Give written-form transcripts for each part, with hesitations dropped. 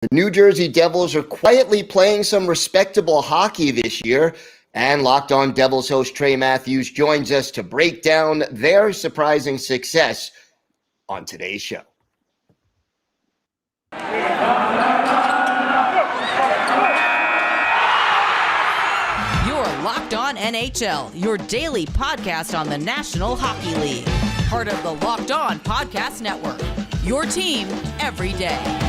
The New Jersey Devils are quietly playing some respectable hockey this year, and Locked On Devils host Trey Matthews joins us to break down their surprising success on today's show. You're Locked On NHL, your daily podcast on the National Hockey League. Part of the Locked On Podcast Network, your team every day.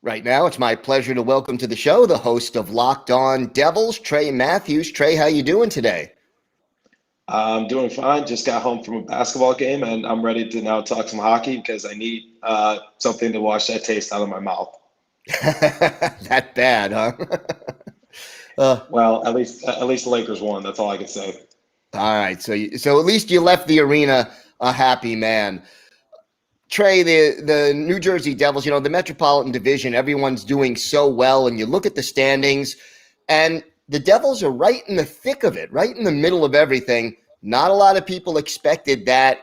Right now, it's my pleasure to welcome to the show the host of Locked On Devils, Trey Matthews. Trey, how you doing today? I'm doing fine. Just got home from a basketball game, and I'm ready to now talk some hockey because I need something to wash that taste out of my mouth. That bad, huh? Well, at least the Lakers won. That's all I can say. All right, so at least you left the arena a happy man. Trey, the New Jersey Devils, the Metropolitan Division, everyone's doing so well, and you look at the standings, and the Devils are right in the thick of it, right in the middle of everything. Not a lot of people expected that.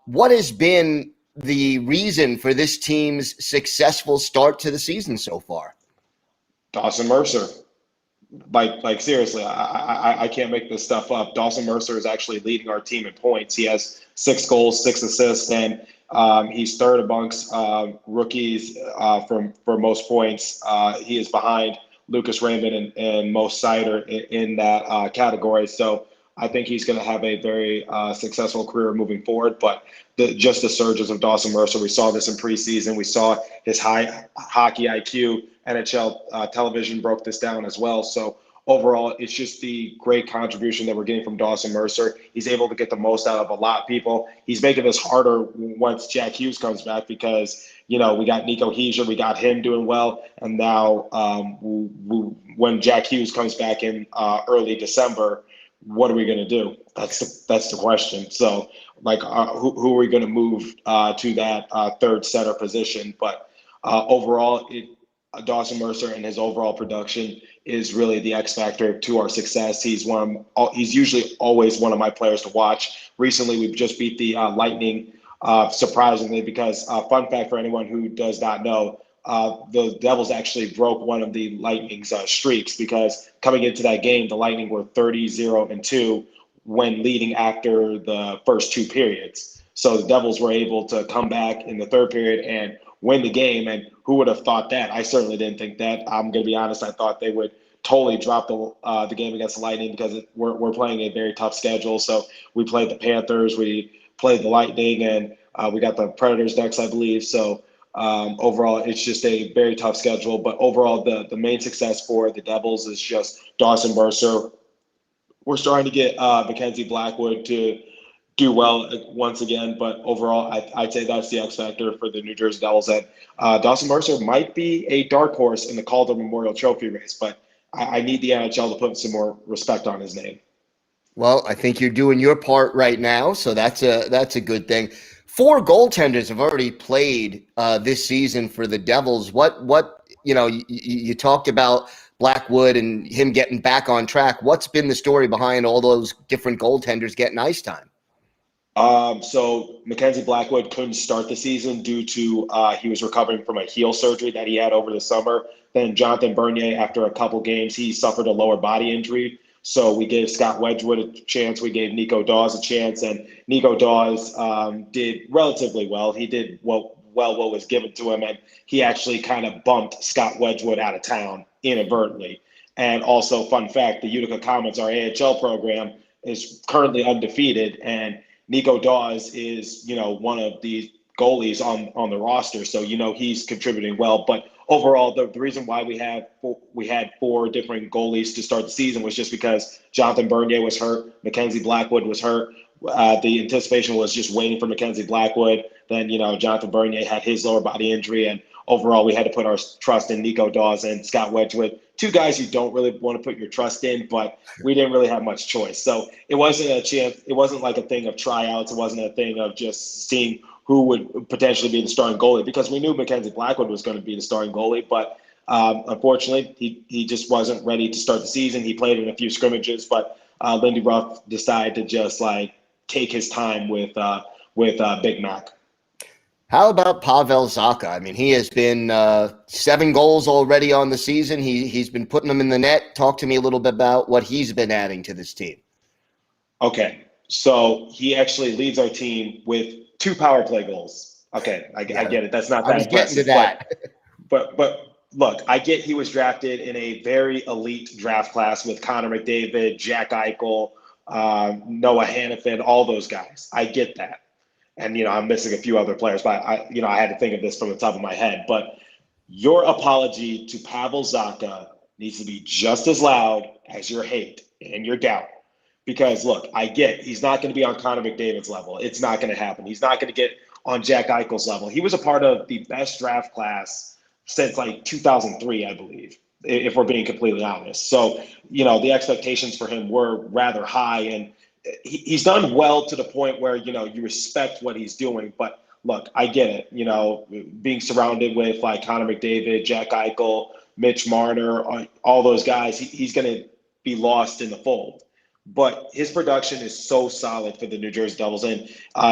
What has been the reason for this team's successful start to the season so far? Dawson Mercer. Like seriously, I can't make this stuff up. Dawson Mercer is actually leading our team in points. He has 6 goals, 6 assists, and he's third amongst rookies for most points. He is behind Lucas Raymond and Mo Seider in that category. So I think he's going to have a very successful career moving forward. But just the surges of Dawson Mercer, we saw this in preseason. We saw his high hockey IQ. NHL television broke this down as well. So overall, it's just the great contribution that we're getting from Dawson Mercer. He's able to get the most out of a lot of people. He's making this harder once Jack Hughes comes back because, we got Nico Hischier, we got him doing well. And now when Jack Hughes comes back in early December, what are we going to do? That's the question. So, who are we going to move to that third center position? But overall, Dawson Mercer and his overall production is really the X factor to our success. He's usually always one of my players to watch. Recently, we've just beat the Lightning, surprisingly, because fun fact for anyone who does not know, the Devils actually broke one of the Lightning's streaks because coming into that game, the Lightning were 30-0-2 when leading after the first 2 periods. So the Devils were able to come back in the third period and win the game, and who would have thought that? I certainly didn't think that. I'm going to be honest. I thought they would totally drop the game against the Lightning because we're playing a very tough schedule. So we played the Panthers, we played the Lightning, and we got the Predators next, I believe. So overall, it's just a very tough schedule. But overall, the main success for the Devils is just Dawson Mercer. We're starting to get Mackenzie Blackwood to do well once again, but overall, I'd say that's the X factor for the New Jersey Devils. And Dawson Mercer might be a dark horse in the Calder Memorial Trophy race, but I need the NHL to put some more respect on his name. Well, I think you're doing your part right now, so that's a good thing. 4 goaltenders have already played this season for the Devils. What you talked about Blackwood and him getting back on track. What's been the story behind all those different goaltenders getting ice time? So Mackenzie Blackwood couldn't start the season due to he was recovering from a heel surgery that he had over the summer. Then Jonathan Bernier, after a couple games, he suffered a lower body injury. So we gave Scott Wedgwood a chance. We gave Nico Dawes a chance, and Nico Dawes did relatively well. He did what was given to him, and he actually kind of bumped Scott Wedgwood out of town inadvertently. And also, fun fact, the Utica Comets, our AHL program, is currently undefeated, and Nico Dawes is, one of the goalies on the roster. So, he's contributing well. But overall, the reason why we had 4 different goalies to start the season was just because Jonathan Bernier was hurt. Mackenzie Blackwood was hurt. The anticipation was just waiting for Mackenzie Blackwood. Then, Jonathan Bernier had his lower body injury. And overall, we had to put our trust in Nico Dawes and Scott Wedgwood. 2 guys you don't really want to put your trust in, but we didn't really have much choice. So it wasn't a chance. It wasn't like a thing of tryouts. It wasn't a thing of just seeing who would potentially be the starting goalie, because we knew Mackenzie Blackwood was going to be the starting goalie. But unfortunately, he just wasn't ready to start the season. He played in a few scrimmages, but Lindy Ruff decided to just like take his time with Big Mac. How about Pavel Zacha? I mean, he has been 7 goals already on the season. He's been putting them in the net. Talk to me a little bit about what he's been adding to this team. Okay, so he actually leads our team with 2 power play goals. Okay, I get it. That's not that I was impressive, getting to that. But look, I get he was drafted in a very elite draft class with Connor McDavid, Jack Eichel, Noah Hannafin, all those guys. I get that. And, I'm missing a few other players, but I had to think of this from the top of my head. But your apology to Pavel Zacha needs to be just as loud as your hate and your doubt. Because, look, I get he's not going to be on Connor McDavid's level. It's not going to happen. He's not going to get on Jack Eichel's level. He was a part of the best draft class since, like, 2003, I believe, if we're being completely honest. So, the expectations for him were rather high, and he's done well to the point where, you respect what he's doing. But look, I get it, being surrounded with like Connor McDavid, Jack Eichel, Mitch Marner, all those guys, he's going to be lost in the fold. But his production is so solid for the New Jersey Devils. And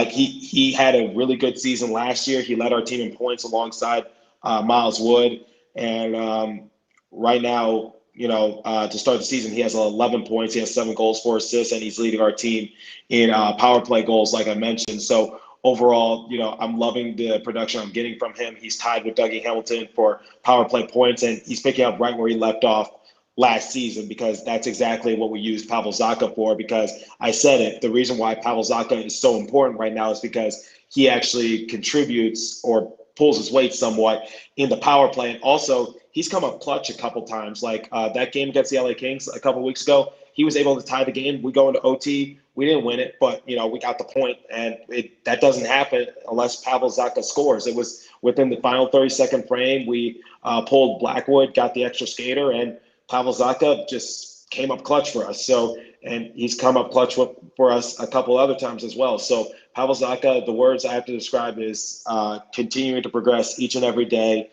he had a really good season last year. He led our team in points alongside Miles Wood. And right now, to start the season, he has 11 points. He has 7 goals, 4 assists, and he's leading our team in power play goals, like I mentioned. So overall, I'm loving the production I'm getting from him. He's tied with Dougie Hamilton for power play points, and he's picking up right where he left off last season, because that's exactly what we used Pavel Zacha for. Because I said it, the reason why Pavel Zacha is so important right now is because he actually contributes or pulls his weight somewhat in the power play. And also, he's come up clutch a couple times. Like that game against the LA Kings a couple weeks ago, he was able to tie the game. We go into OT. We didn't win it, but, we got the point. And that doesn't happen unless Pavel Zacha scores. It was within the final 30-second frame. We pulled Blackwood, got the extra skater, and Pavel Zacha just came up clutch for us. So, and he's come up clutch for us a couple other times as well. So Pavel Zacha, the words I have to describe is continuing to progress each and every day.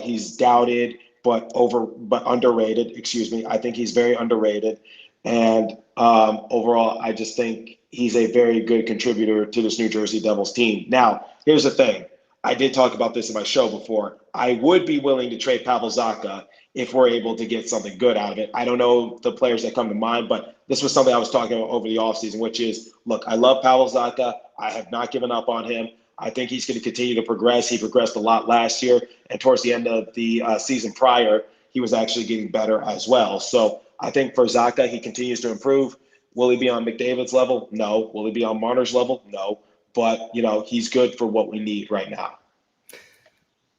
He's doubted, but underrated. Excuse me. I think he's very underrated. And overall, I just think he's a very good contributor to this New Jersey Devils team. Now, here's the thing. I did talk about this in my show before. I would be willing to trade Pavel Zacha if we're able to get something good out of it. I don't know the players that come to mind, but this was something I was talking about over the offseason, which is, look, I love Pavel Zacha. I have not given up on him. I think he's going to continue to progress. He progressed a lot last year, and towards the end of the season prior, he was actually getting better as well. So I think for Zacha, he continues to improve. Will he be on McDavid's level? No. Will he be on Marner's level? No. But, he's good for what we need right now.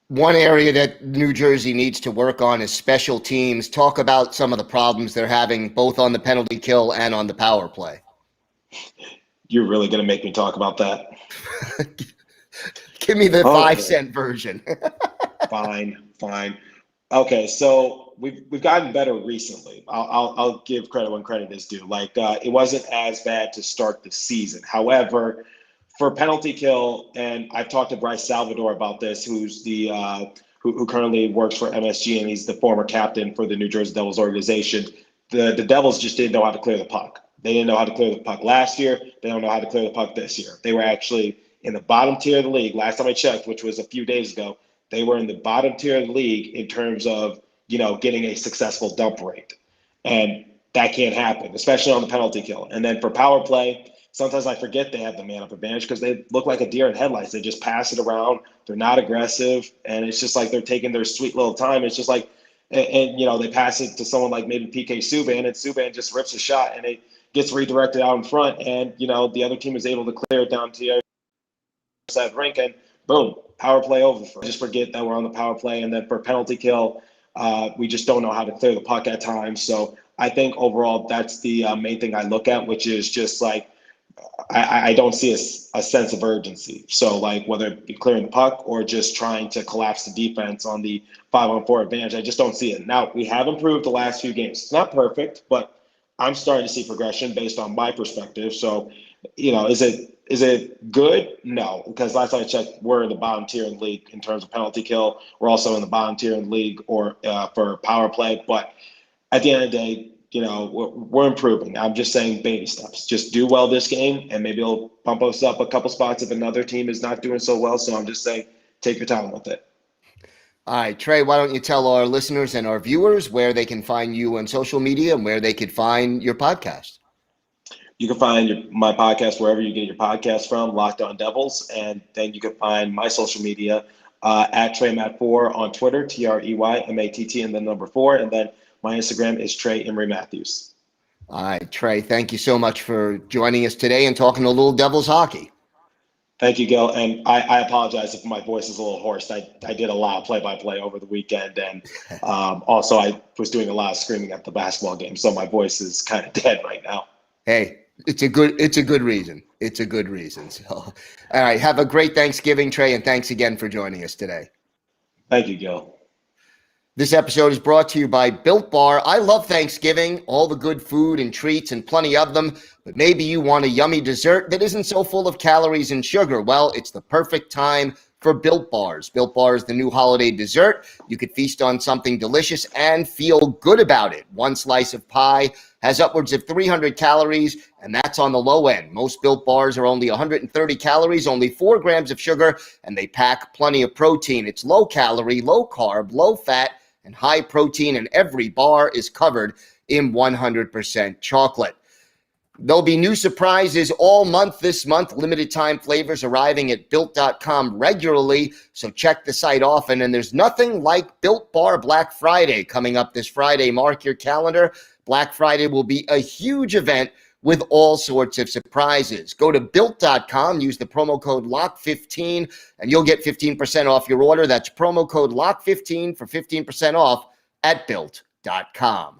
One area that New Jersey needs to work on is special teams. Talk about some of the problems they're having both on the penalty kill and on the power play. You're really going to make me talk about that? Give me the 5-cent version. Fine. Okay, so we've gotten better recently. I'll give credit when credit is due. Like it wasn't as bad to start the season. However, for penalty kill, and I've talked to Bryce Salvador about this, who's the who currently works for MSG, and he's the former captain for the New Jersey Devils organization. The Devils just didn't know how to clear the puck. They didn't know how to clear the puck last year. They don't know how to clear the puck this year. They were actually in the bottom tier of the league. Last time I checked, which was a few days ago, they were in the bottom tier of the league in terms of, getting a successful dump rate. And that can't happen, especially on the penalty kill. And then for power play, sometimes I forget they have the man-up advantage because they look like a deer in headlights. They just pass it around. They're not aggressive. And it's just like they're taking their sweet little time. It's just like, and they pass it to someone like maybe PK Subban, and Subban just rips a shot, and it gets redirected out in front. And, the other team is able to clear it down to the other side of the rink, and boom, power play over. Just forget that we're on the power play. And then for penalty kill, we just don't know how to clear the puck at times. So I think overall that's the main thing I look at, which is just like I don't see a sense of urgency. So like whether it be clearing the puck or just trying to collapse the defense on the 5-on-4 advantage, I just don't see it. Now, we have improved the last few games. It's not perfect, but I'm starting to see progression based on my perspective. So, is it good? No, because last time I checked, we're in the bottom tier in the league in terms of penalty kill. We're also in the bottom tier in the league or for power play. But at the end of the day, we're improving. I'm just saying baby steps. Just do well this game, and maybe it'll bump us up a couple spots if another team is not doing so well. So I'm just saying, take your time with it. All right, Trey, why don't you tell our listeners and our viewers where they can find you on social media and where they could find your podcast? You can find my podcast wherever you get your podcast from, Locked On Devils. And then you can find my social media at TreyMatt4 on Twitter, TreyMatt, and then number 4. And then my Instagram is Trey Emery Matthews. All right, Trey, thank you so much for joining us today and talking a little Devils hockey. Thank you, Gil. And I apologize if my voice is a little hoarse. I did a lot of play-by-play over the weekend. And also I was doing a lot of screaming at the basketball game. So my voice is kind of dead right now. Hey, it's a good reason. It's a good reason. So, all right, have a great Thanksgiving, Trey, and thanks again for joining us today. Thank you, Gil. This episode is brought to you by Built Bar. I love Thanksgiving, all the good food and treats and plenty of them, but maybe you want a yummy dessert that isn't so full of calories and sugar. Well, it's the perfect time for Built Bars. Built Bar is the new holiday dessert. You could feast on something delicious and feel good about it. One slice of pie has upwards of 300 calories, and that's on the low end. Most Built Bars are only 130 calories, only 4 grams of sugar, and they pack plenty of protein. It's low calorie, low carb, low fat, and high protein, and every bar is covered in 100% chocolate. There'll be new surprises all month this month, limited time flavors arriving at Built.com regularly, so check the site often. And there's nothing like Built Bar Black Friday coming up this Friday. Mark your calendar. Black Friday will be a huge event with all sorts of surprises. Go to Built.com, use the promo code LOCK15, and you'll get 15% off your order. That's promo code LOCK15 for 15% off at Built.com.